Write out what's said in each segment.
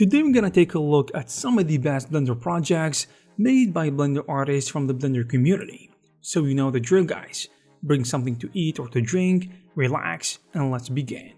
Today we're gonna take a look at some of the best Blender projects made by Blender artists from the Blender community. So you know the drill, guys. Bring something to eat or to drink, relax, and let's begin.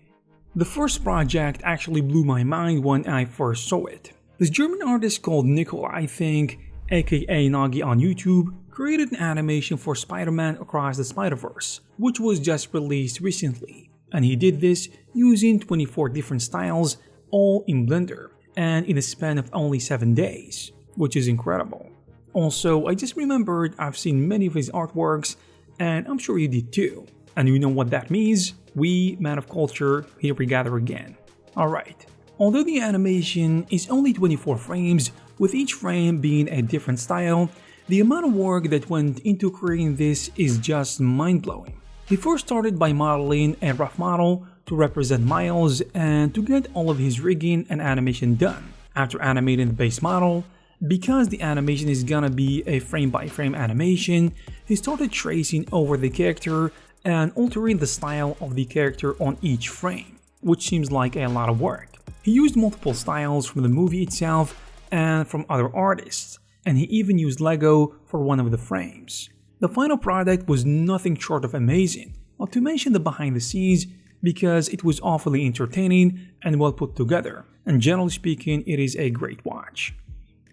The first project actually blew my mind when I first saw it. This German artist called Nicole, I think, aka Nagi on YouTube, created an animation for Spider-Man Across the Spider-Verse, which was just released recently. And he did this using 24 different styles, all in Blender, and in a span of only 7 days, which is incredible. Also, I just remembered I've seen many of his artworks, and I'm sure you did too. And you know what that means? We, man of culture, here we gather again. Alright, although the animation is only 24 frames, with each frame being a different style, the amount of work that went into creating this is just mind-blowing. He first started by modeling a rough model to represent Miles and to get all of his rigging and animation done. After animating the base model, because the animation is gonna be a frame-by-frame animation, he started tracing over the character and altering the style of the character on each frame, which seems like a lot of work. He used multiple styles from the movie itself and from other artists, and he even used Lego for one of the frames. The final product was nothing short of amazing, not to mention the behind the scenes, because it was awfully entertaining and well put together, and generally speaking, it is a great watch.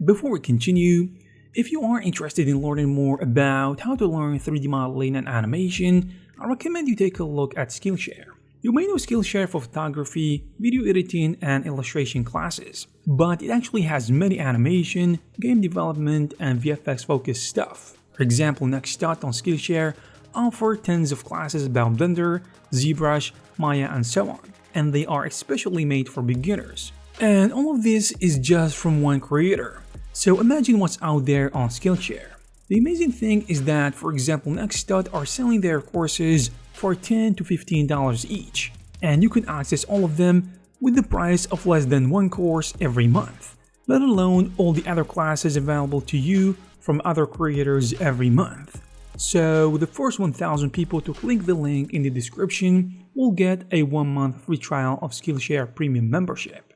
Before we continue, if you are interested in learning more about how to learn 3D modeling and animation, I recommend you take a look at Skillshare. You may know Skillshare for photography, video editing, and illustration classes, but it actually has many animation, game development, and VFX focused stuff. For example, Nextdot on Skillshare offer tons of classes about Blender, ZBrush, Maya, and so on, and they are especially made for beginners. And all of this is just from one creator. So imagine what's out there on Skillshare. The amazing thing is that, for example, Nextdot are selling their courses for $10 to $15 each, and you can access all of them with the price of less than one course every month, let alone all the other classes available to you from other creators every month. So the first 1,000 people to click the link in the description will get a 1-month free trial of Skillshare Premium membership.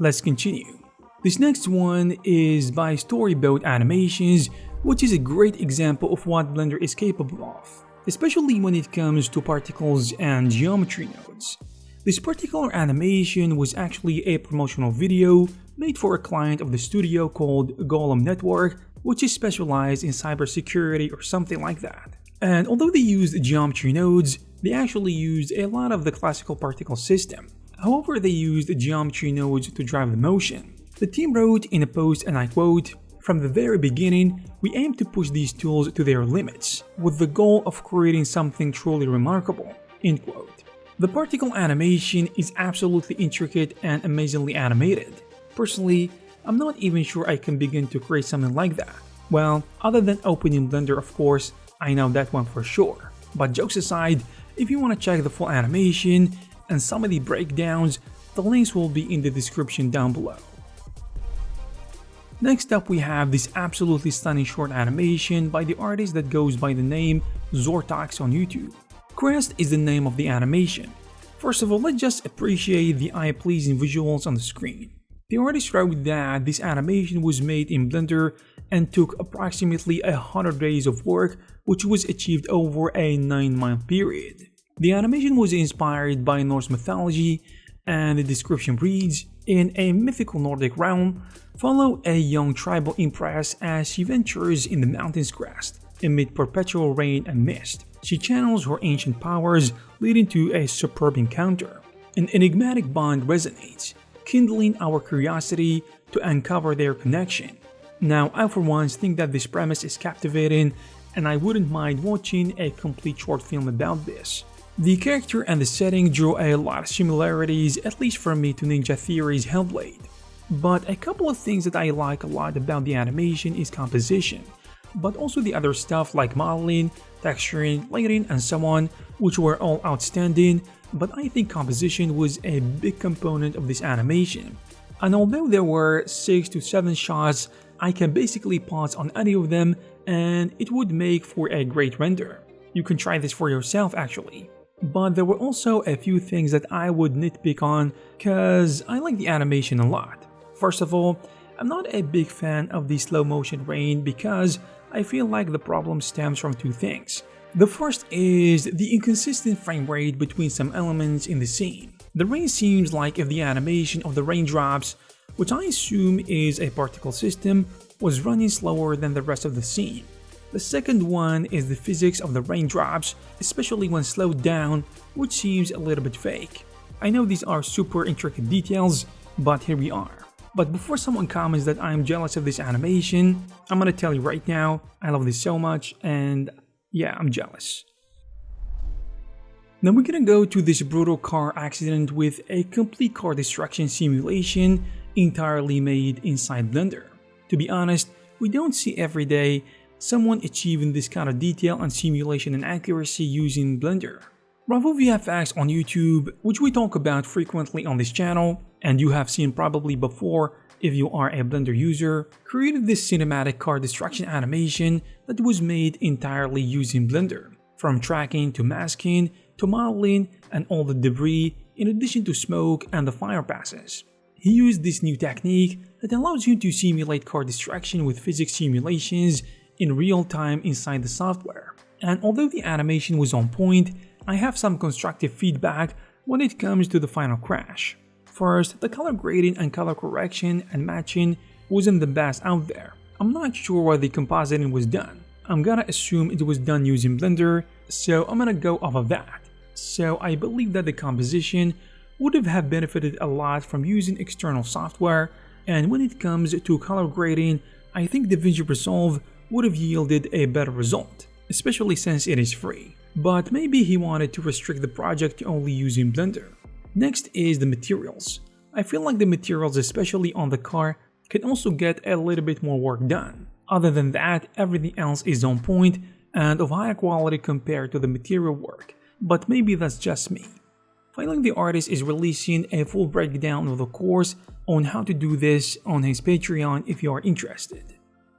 Let's continue. This next one is by Storyboat Animations, which is a great example of what Blender is capable of, especially when it comes to particles and geometry nodes. This particular animation was actually a promotional video made for a client of the studio called Golem Network, which is specialized in cybersecurity or something like that. And although they used geometry nodes, they actually used a lot of the classical particle system. However, they used geometry nodes to drive the motion. The team wrote in a post, and I quote, "From the very beginning, we aim to push these tools to their limits, with the goal of creating something truly remarkable." End quote. The particle animation is absolutely intricate and amazingly animated. Personally, I'm not even sure I can begin to create something like that. Well, other than opening Blender, of course, I know that one for sure. But jokes aside, if you want to check the full animation and some of the breakdowns, the links will be in the description down below. Next up, we have this absolutely stunning short animation by the artist that goes by the name Zortax on YouTube. CREST is the name of the animation. First of all, let's just appreciate the eye-pleasing visuals on the screen. The artist wrote that this animation was made in Blender and took approximately 100 days of work, which was achieved over a 9-month period. The animation was inspired by Norse mythology, and the description reads, "In a mythical Nordic realm, follow a young tribal empress as she ventures in the mountain's crest, amid perpetual rain and mist. She channels her ancient powers, leading to a superb encounter. An enigmatic bond resonates, kindling our curiosity to uncover their connection." Now, I for once think that this premise is captivating, and I wouldn't mind watching a complete short film about this. The character and the setting drew a lot of similarities, at least for me, to Ninja Theory's Hellblade. But a couple of things that I like a lot about the animation is composition, but also the other stuff like modeling, texturing, lighting, and so on, which were all outstanding, but I think composition was a big component of this animation. And although there were 6 to 7 shots, I can basically pause on any of them and it would make for a great render. You can try this for yourself actually. but there were also a few things that I would nitpick on cause I like the animation a lot. First of all, I'm not a big fan of the slow motion rain because I feel like the problem stems from two things. The first is the inconsistent frame rate between some elements in the scene. The rain seems like if the animation of the raindrops, which I assume is a particle system, was running slower than the rest of the scene. The second one is the physics of the raindrops, especially when slowed down, which seems a little bit fake. I know these are super intricate details, but here we are. But before someone comments that I'm jealous of this animation, I'm gonna tell you right now, I love this so much and yeah, I'm jealous. Now we're gonna go to this brutal car accident with a complete car destruction simulation entirely made inside Blender. To be honest, we don't see every day someone achieving this kind of detail and simulation and accuracy using Blender. Bravo VFX on YouTube, which we talk about frequently on this channel, and you have seen probably before if you are a Blender user, created this cinematic car destruction animation that was made entirely using Blender, from tracking to masking to modeling and all the debris, in addition to smoke and the fire passes. He used this new technique that allows you to simulate car destruction with physics simulations in real time inside the software. And although the animation was on point, I have some constructive feedback when it comes to the final crash. First, the color grading and color correction and matching wasn't the best out there. I'm not sure why the compositing was done. I'm gonna assume it was done using Blender, so I'm gonna go off of that. So I believe that the composition would have benefited a lot from using external software, and when it comes to color grading, I think DaVinci Resolve would have yielded a better result, especially since it is free. But maybe he wanted to restrict the project to only using Blender. Next is the materials. I feel like the materials, especially on the car, can also get a little bit more work done. Other than that, everything else is on point and of higher quality compared to the material work, but maybe that's just me. Finally, the artist is releasing a full breakdown of the course on how to do this on his Patreon if you are interested.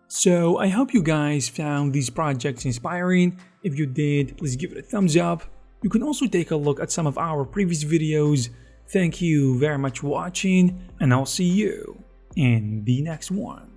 So I hope you guys found these projects inspiring. If you did, please give it a thumbs up. You can also take a look at some of our previous videos. Thank you very much for watching, and I'll see you in the next one.